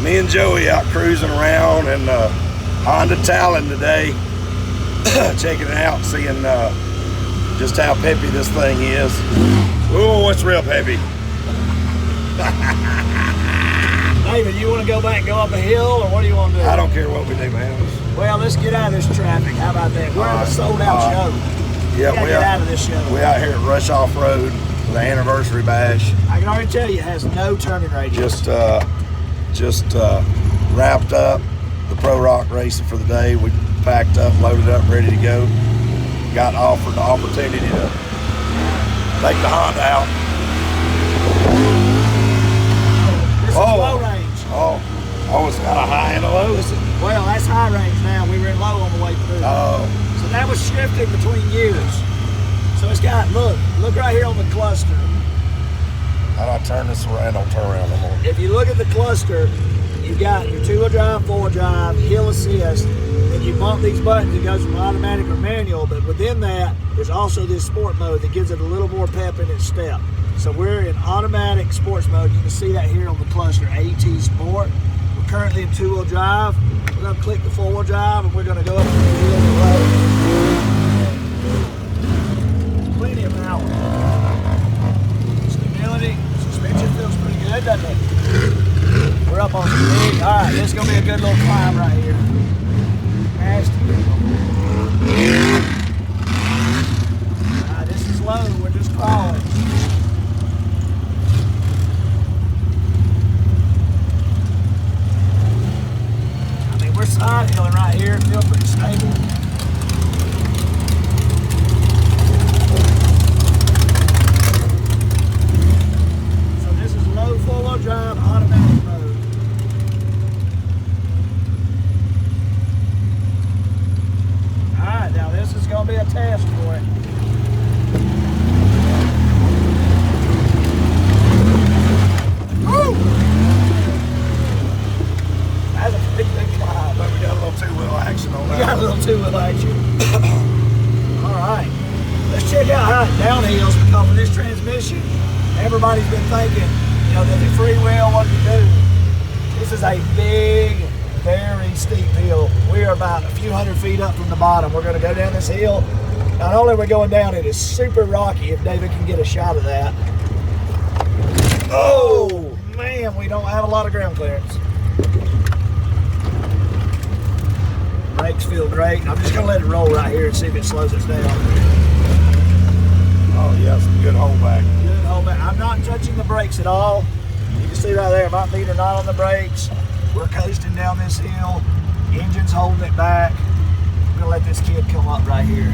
Me and Joey out cruising around in Honda Talon today, checking it out, seeing just how peppy this thing is. Oh, it's real peppy. David, you want to go back and go up a hill, or what do you want to do? I don't care what we do, man. Well, let's get out of this traffic. How about that? We're at a sold-out show. Yeah, we get out of this show. We out here at Rush Offroad for the anniversary bash. I can already tell you, it has no turning radius. Just wrapped up the Pro Rock racing for the day. We packed up, loaded up, ready to go. Got offered the opportunity to take the Honda out. This is low range. Oh, it's got a high and a low. Well, that's high range now. We were in low on the way through. Oh. So that was shifting between years. So it's got, look right here on the cluster. How do I turn this around? Don't turn around no more. If you look at the cluster, you've got your two-wheel drive, four-wheel drive, hill assist, and you bump these buttons, it goes from automatic or manual, but within that, there's also this sport mode that gives it a little more pep in its step. So we're in automatic sports mode. You can see that here on the cluster, AT Sport. We're currently in two-wheel drive. We're gonna click the four-wheel drive, and we're gonna go up the hill and road. Plenty of power. Stability, suspension feels pretty good, doesn't it? We're up on the big. All right, this is gonna be a good little climb right here. This is low, we're just crawling. I mean, we're side hilling right here, it feels pretty stable. So this is low four-wheel drive, automatic mode. Now this is going to be a test for it. Woo! That's a big climb. But we got a little two-wheel action on that. We got a little two-wheel action. All right. Let's check out how it downhills because of this transmission. Everybody's been thinking, does it freewheel? What do you do? This is a big, very steep hill. We are about a few hundred feet up from the bottom. We're going to go down this hill. Not only are we going down, it is super rocky, if David can get a shot of that. Oh, man, we don't have a lot of ground clearance. Brakes feel great. I'm just going to let it roll right here and see if it slows us down. Oh, yeah, some good holdback. Good holdback. I'm not touching the brakes at all. You can see right there, my feet are not on the brakes. We're coasting down this hill. Engine's holding it back. I'm gonna let this kid come up right here.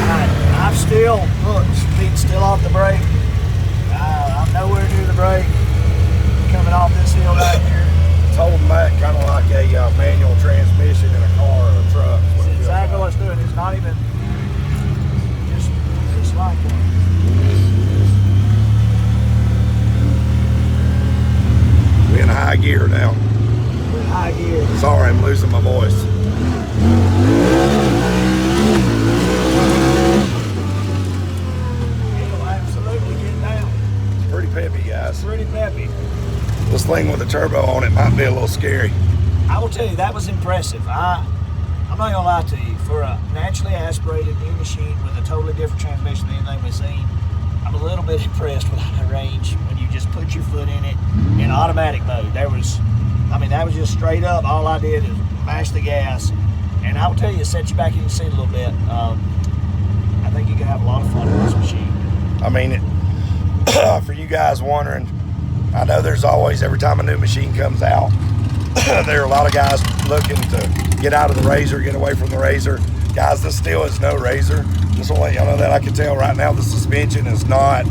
Alright, I'm still, look, feet still off the brake. I'm nowhere near the brake. Coming off this hill right here. It's holding back kind of like a manual transmission in a car or a truck. That's exactly what it's doing. It's not even, just like one. We're in high gear now. We're in high gear. Sorry, I'm losing my voice. It'll absolutely get down. It's pretty peppy, guys. Pretty peppy. This thing with the turbo on it might be a little scary. I will tell you, that was impressive. I'm not gonna lie to you. For a naturally aspirated new machine with a totally different transmission than anything we've seen, I'm a little bit impressed with the range when you just put your foot in it in automatic mode. That was just straight up. All I did is mash the gas, and I will tell you, it set you back in your seat a little bit. I think you can have a lot of fun with this machine. I mean, for you guys wondering, I know there's always, every time a new machine comes out, there are a lot of guys looking to get out of the Razor, get away from the Razor. Guys, this still is no Razor. Just want to let y'all know that. I can tell right now the suspension is not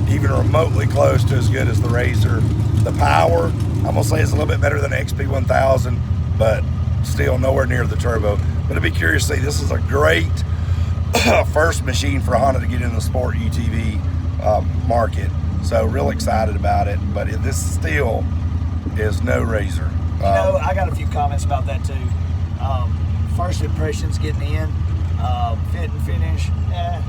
even remotely close to as good as the Razor. The power, I'm gonna say, is a little bit better than the XP1000, but still nowhere near the turbo. But I'd be curious to see, this is a great first machine for Honda to get in the sport UTV market. So real excited about it, but this still is no Razor. I got a few comments about that too. First impressions getting in, fit and finish,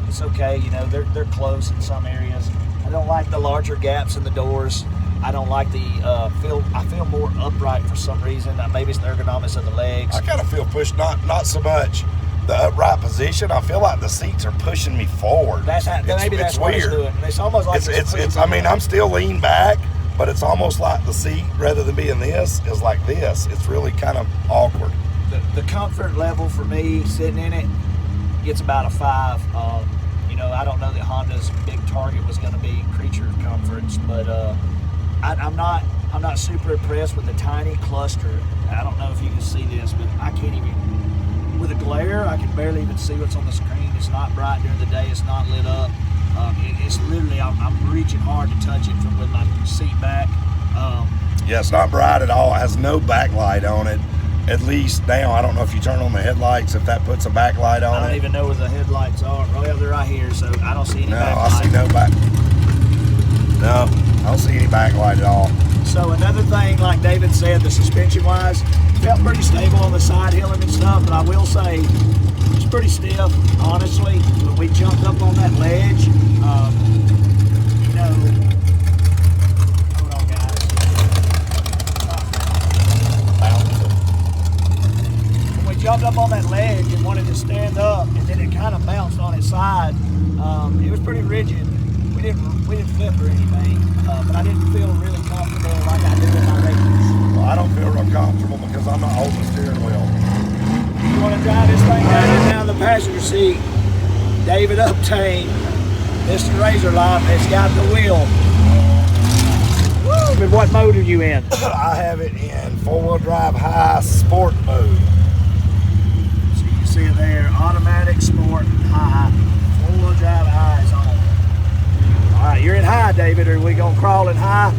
it's okay. They're close in some areas. I don't like the larger gaps in the doors. I don't like the I feel more upright for some reason. Maybe it's the ergonomics of the legs. I kind of feel pushed, not so much the upright position. I feel like the seats are pushing me forward. That's how, maybe that's what it's doing. It's almost like it's I mean, I'm still leaned back, but it's almost like the seat, rather than being this, is like this. It's really kind of awkward. The comfort level for me sitting in it gets about a 5. You know, I don't know that Honda's big target was going to be creature comforts, but I'm not super impressed with the tiny cluster. I don't know if you can see this, but I can't even, with a glare, I can barely even see what's on the screen. It's not bright during the day. It's not lit up. It's literally, I'm reaching hard to touch it from with my seat back. Yeah, it's not bright at all. It has no backlight on it. At least now, I don't know if you turn on the headlights, if that puts a backlight on it. I don't even know where the headlights are. Well, they're right here, so I don't see any backlight. I see no back. No, I don't see any backlight at all. So another thing, like David said, the suspension-wise, felt pretty stable on the side hilling and stuff, but I will say it's pretty stiff, honestly. When we jumped up on that ledge, you know, hold on, guys. When we jumped up on that ledge and wanted to stand up, and then it kind of bounced on its side, it was pretty rigid. We didn't flip or anything, but I didn't feel really comfortable like I do in my races. Well, I don't feel real comfortable because I'm not holding the steering wheel. You want to drive this thing down the passenger seat, David Obtain, Mr. Razor Life has got the wheel. Woo! And what mode are you in? I have it in 4-wheel drive high sport mode. So you can see it there, automatic, sport, high. 4-wheel drive high is on. All right, you're in high, David. Are we gonna crawl in high?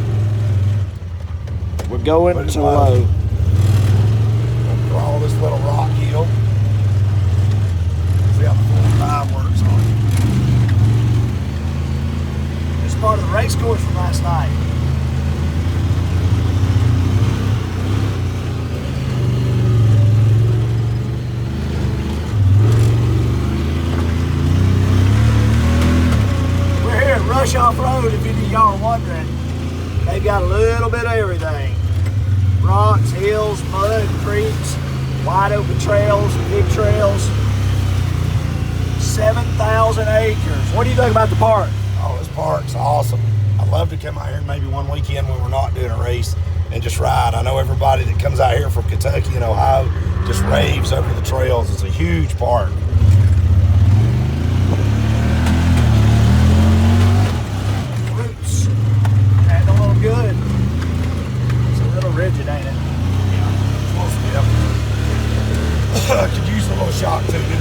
We're going to low. We'll crawl this little rock hill. See how the 4-5 works on it. It's part of the race course from last night. Rush Offroad, if any of y'all are wondering, they've got a little bit of everything. Rocks, hills, mud, creeks, wide open trails, big trails. 7,000 acres. What do you think about the park? Oh, this park's awesome. I'd love to come out here maybe one weekend when we're not doing a race and just ride. I know everybody that comes out here from Kentucky and Ohio just raves over the trails. It's a huge park. Good. It's a little rigid, ain't it? Yeah, supposed to be. Could use a little shock tuning.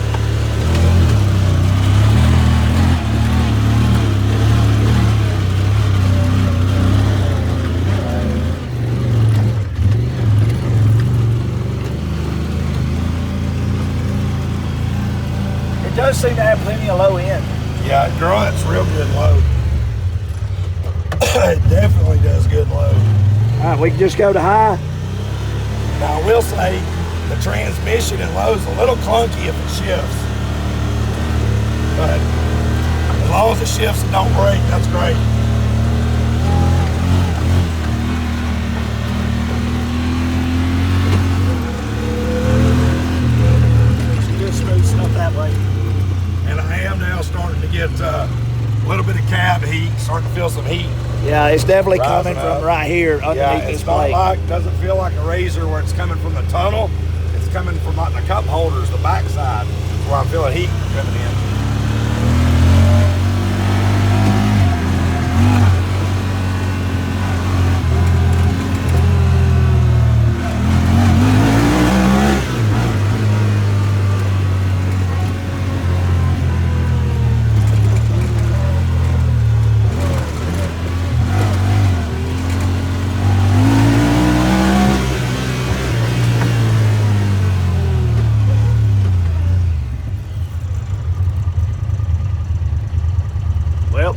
It does seem to have plenty of low end. Yeah, it grunts real good low. It definitely does good low. All right, we can just go to high. Now, I will say the transmission in low is a little clunky if it shifts. But as long as it shifts and don't break, that's great. It's good smooth stuff that way. And I am now starting to get a little bit of cab heat, starting to feel some heat. Yeah, it's definitely Rising coming from up. right here underneath this plate. Doesn't feel like a razor where it's coming from the tunnel. It's coming from like the cup holders, the backside, where I'm feeling heat coming in.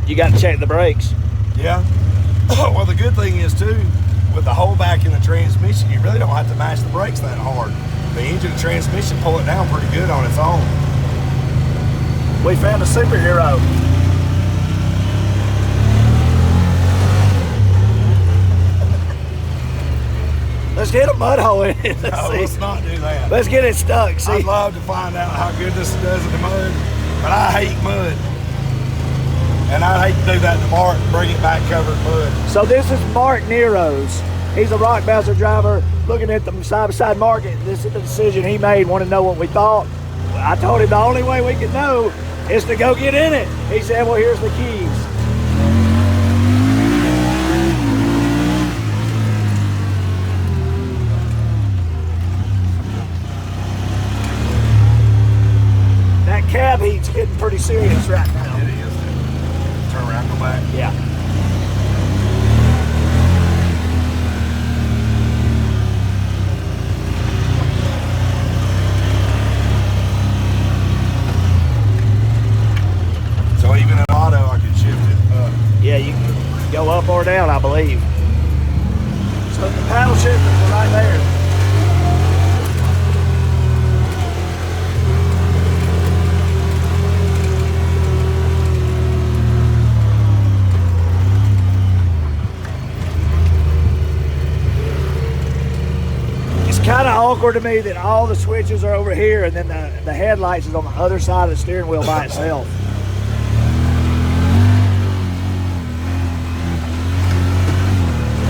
You got to check the brakes. Yeah. Well, the good thing is too, with the holdback in the transmission, you really don't have to mash the brakes that hard. The engine and transmission pull it down pretty good on its own. We found a superhero. just hit a mud hole in it. Let's not do that. Let's get it stuck. See, I'd love to find out how good this does in the mud, but I hate mud. And I'd hate to do that to Mark and bring it back covered in mud. so this is Mark Nero's. He's a rock bouncer driver. Looking at the side-by-side market, this is the decision he made. Want to know what we thought? I told him the only way we could know is to go get in it. He said, well, here's the keys. That cab heat's getting pretty serious right now. It is. Turn around, go back. Yeah. So even in auto, I can shift it up. Yeah, you can go up or down, I believe. So the paddle shifters are right there. It's kind of awkward to me that all the switches are over here and then the headlights is on the other side of the steering wheel by itself.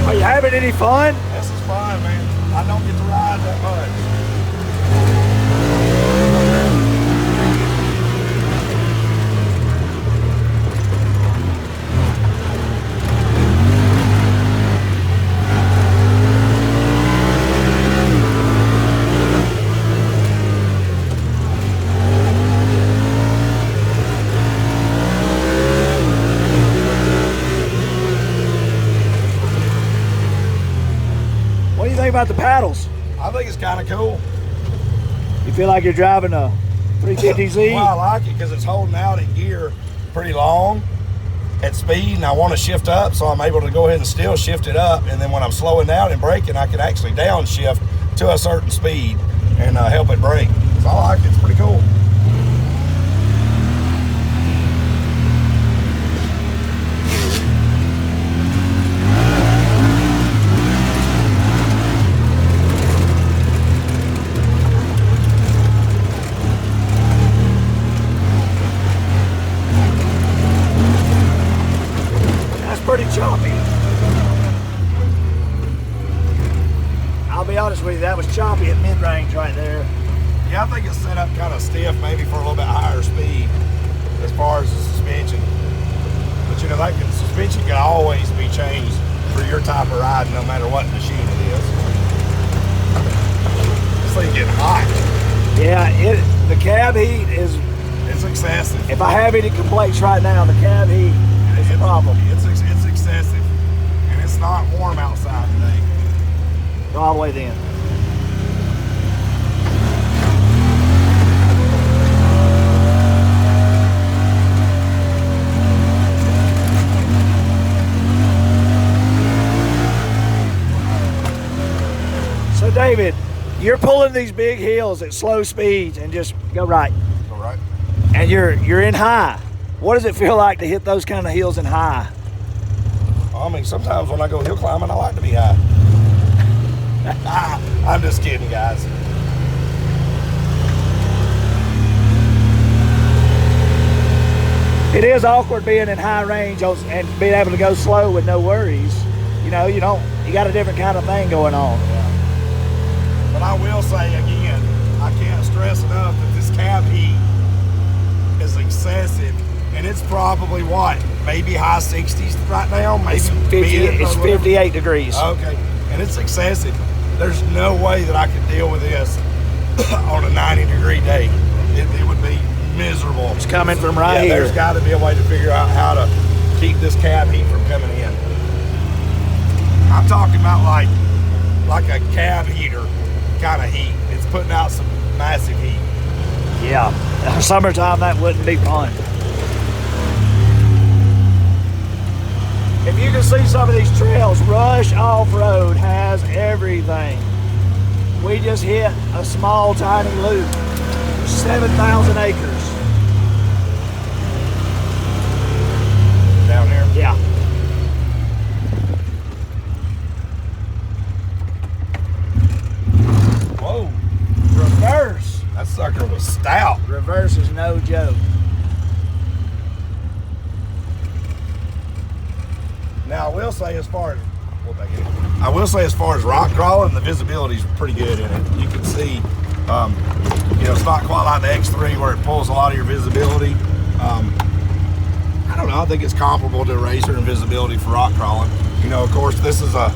Are you having any fun? This is fun, man. I don't get to ride that much. What do you think about the paddles? I think it's kind of cool. You feel like you're driving a 350Z? Well, I like it because it's holding out in gear pretty long at speed, and I want to shift up, so I'm able to go ahead and still shift it up. And then when I'm slowing down and braking, I can actually downshift to a certain speed and help it brake. So I like it. It's pretty cool. Pretty choppy. I'll be honest with you, that was choppy at mid-range right there. Yeah, I think it's set up kind of stiff, maybe for a little bit higher speed as far as the suspension. But you know, suspension can always be changed for your type of ride, no matter what machine it is. This thing getting hot. Yeah, the cab heat is. It's excessive. If I have any complaints right now, the cab heat is a problem. It's excessive, and it's not warm outside today. Go all the way then. So David, you're pulling these big hills at slow speeds and just go right. Go right. And you're in high. What does it feel like to hit those kind of hills in high? I mean, sometimes when I go hill climbing, I like to be high. I'm just kidding, guys. It is awkward being in high range and being able to go slow with no worries. You know, you got a different kind of thing going on. Yeah. But I will say again, I can't stress enough that this cab heat is excessive. And it's probably what? Maybe high 60s right now? Maybe it's 58 degrees. Okay. And it's excessive. There's no way that I could deal with this on a 90-degree day. It would be miserable. It's coming from right here. There's got to be a way to figure out how to keep this cab heat from coming in. I'm talking about like a cab heater kind of heat. It's putting out some massive heat. Yeah. Summertime, that wouldn't be fun. If you can see some of these trails, Rush Off-Road has everything. We just hit a small, tiny loop. 7,000 acres. Down here? Yeah. Now I will say as far as rock crawling, the visibility is pretty good in it. You can see, it's not quite like the X3 where it pulls a lot of your visibility. I don't know. I think it's comparable to a RZR in visibility for rock crawling. Of course, this is a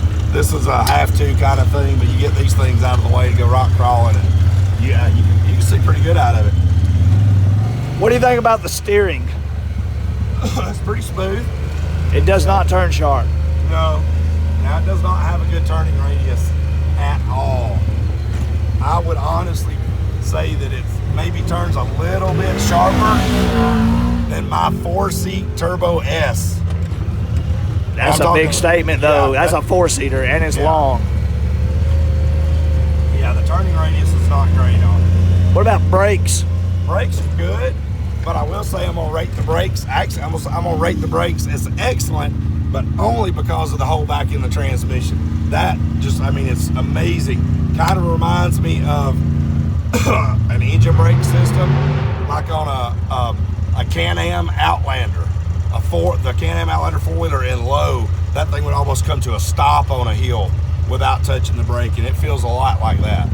have to kind of thing, but you get these things out of the way to go rock crawling, and you can see pretty good out of it. What do you think about the steering? It's pretty smooth. It does not turn sharp. No. Now, it does not have a good turning radius at all. I would honestly say that it maybe turns a little bit sharper than my 4-seat Turbo S. That's a big statement, though. Yeah, that's a 4-seater, and it's long. Yeah, the turning radius is not great on it. What about brakes? Brakes are good, but I will say I'm gonna rate the brakes. Actually, I'm gonna rate the brakes as excellent, but only because of the hole back in the transmission. That just, it's amazing. Kind of reminds me of an engine brake system, like on a Can-Am Outlander. The Can-Am Outlander 4-wheeler in low, that thing would almost come to a stop on a hill without touching the brake, and it feels a lot like that.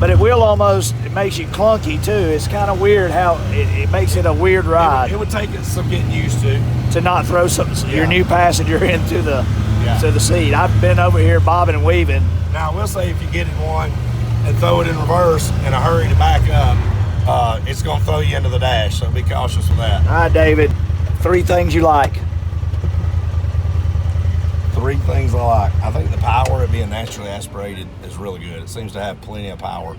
But it makes you clunky too. It's kind of weird how it makes it a weird ride. It would take some getting used to not throw your new passenger into the seat. I've been over here bobbing and weaving. Now I will say, if you get in one and throw it in reverse in a hurry to back up, it's going to throw you into the dash, so be cautious with that. All right, David, 3 things you like. 3 things I like. I think the power of being naturally aspirated is really good. It seems to have plenty of power,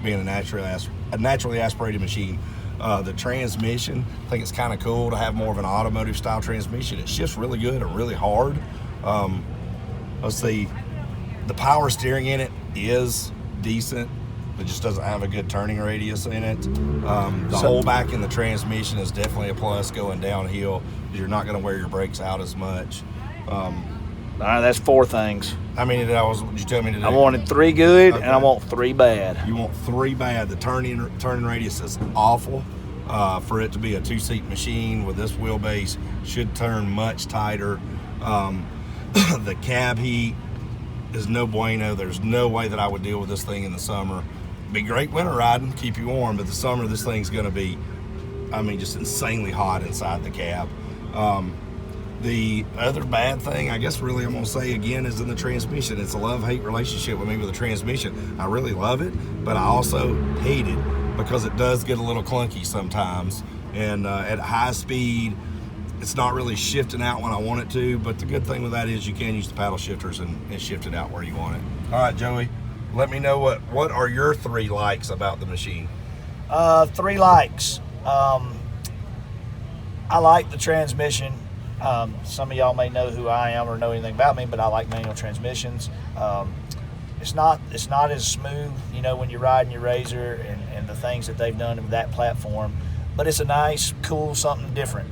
being a naturally aspirated machine. The transmission, I think it's kind of cool to have more of an automotive style transmission. It shifts really good and really hard. Let's see, the power steering in it is decent. It just doesn't have a good turning radius in it. The hole back in the transmission is definitely a plus going downhill. You're not going to wear your brakes out as much. All right, that's 4 things. How many did you tell me to do? I wanted 3 good, okay, and I want 3 bad. You want 3 bad. The turning radius is awful. For it to be a 2-seat machine with this wheelbase, should turn much tighter. The cab heat is no bueno. There's no way that I would deal with this thing in the summer. Be great winter riding, keep you warm, but the summer this thing's going to be, just insanely hot inside the cab. The other bad thing, I guess really I'm going to say again, is in the transmission. It's a love-hate relationship with me with the transmission. I really love it, but I also hate it because it does get a little clunky sometimes. And at high speed, it's not really shifting out when I want it to, but the good thing with that is you can use the paddle shifters and shift it out where you want it. All right, Joey, let me know what are your 3 likes about the machine? 3 likes. I like the transmission. Some of y'all may know who I am or know anything about me, but I like manual transmissions. It's not as smooth, when you're riding your RZR and the things that they've done with that platform, but it's a nice, cool, something different.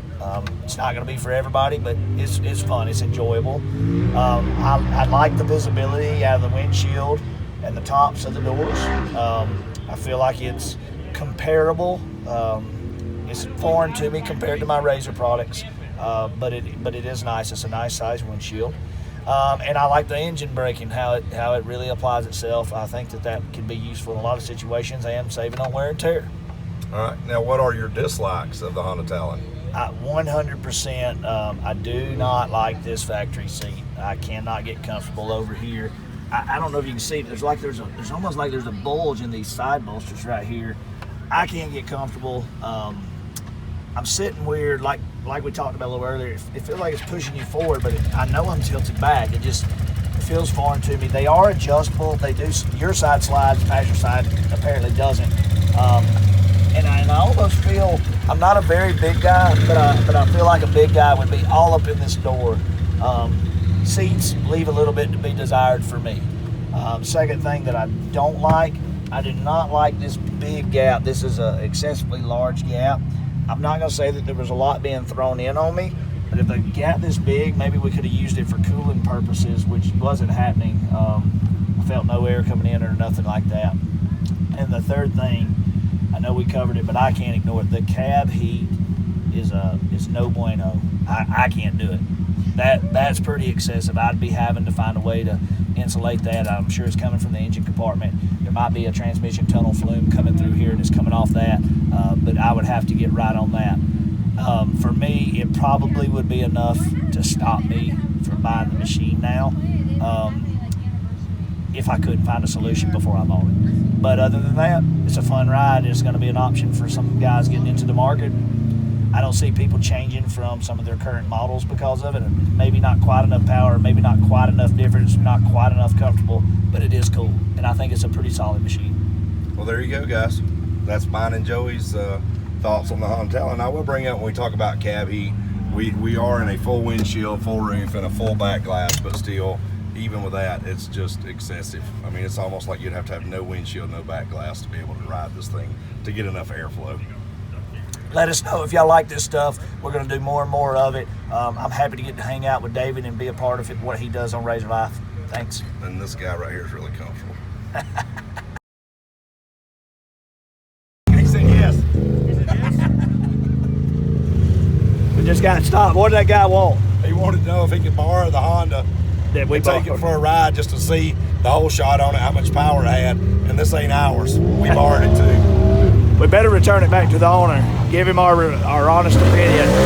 It's not going to be for everybody, but it's fun. It's enjoyable. I like the visibility out of the windshield and the tops of the doors. I feel like it's comparable. It's foreign to me compared to my RZR products. But it is nice. It's a nice size windshield, and I like the engine braking, how it really applies itself. I think that can be useful in a lot of situations and saving on wear and tear. All right. Now, what are your dislikes of the Honda Talon? 100%. I do not like this factory seat. I cannot get comfortable over here. I don't know if you can see it. There's almost like there's a bulge in these side bolsters right here. I can't get comfortable. I'm sitting weird, like we talked about a little earlier. It feels like it's pushing you forward, but I know I'm tilted back. It feels foreign to me. They are adjustable. They do. Your side slides, passenger side apparently doesn't. And I almost feel, I'm not a very big guy, but I feel like a big guy would be all up in this door. Seats leave a little bit to be desired for me. Second thing that I don't like, I do not like this big gap. This is an excessively large gap. I'm not going to say that there was a lot being thrown in on me, but if the gap this big, maybe we could have used it for cooling purposes, which wasn't happening. I felt no air coming in or nothing like that. And the third thing, I know we covered it, but I can't ignore it. The cab heat is no bueno. I can't do it. That's pretty excessive. I'd be having to find a way to insulate that. I'm sure it's coming from the engine compartment. There might be a transmission tunnel flume coming through here and it's coming off that, but I would have to get right on that. For me, it probably would be enough to stop me from buying the machine now, if I couldn't find a solution before I bought it. But other than that, it's a fun ride. It's going to be an option for some guys getting into the market. I don't see people changing from some of their current models because of it. Maybe not quite enough power, maybe not quite enough difference, not quite enough comfortable, but it is cool. And I think it's a pretty solid machine. Well, there you go, guys. That's mine and Joey's thoughts on the Honda Talon. I will bring up when we talk about cab heat, we are in a full windshield, full roof, and a full back glass, but still, even with that, it's just excessive. I mean, it's almost like you'd have to have no windshield, no back glass to be able to ride this thing to get enough airflow. Let us know if y'all like this stuff. We're going to do more and more of it. I'm happy to get to hang out with David and be a part of it, what he does on Razor Life. Thanks. And this guy right here is really comfortable. He said yes. He said yes? We just got stopped. What did that guy want? He wanted to know if he could borrow the Honda That we and take it for a ride just to see the whole shot on it, how much power it had. And this ain't ours. We borrowed it too. We better return it back to the owner. Give him our honest opinion.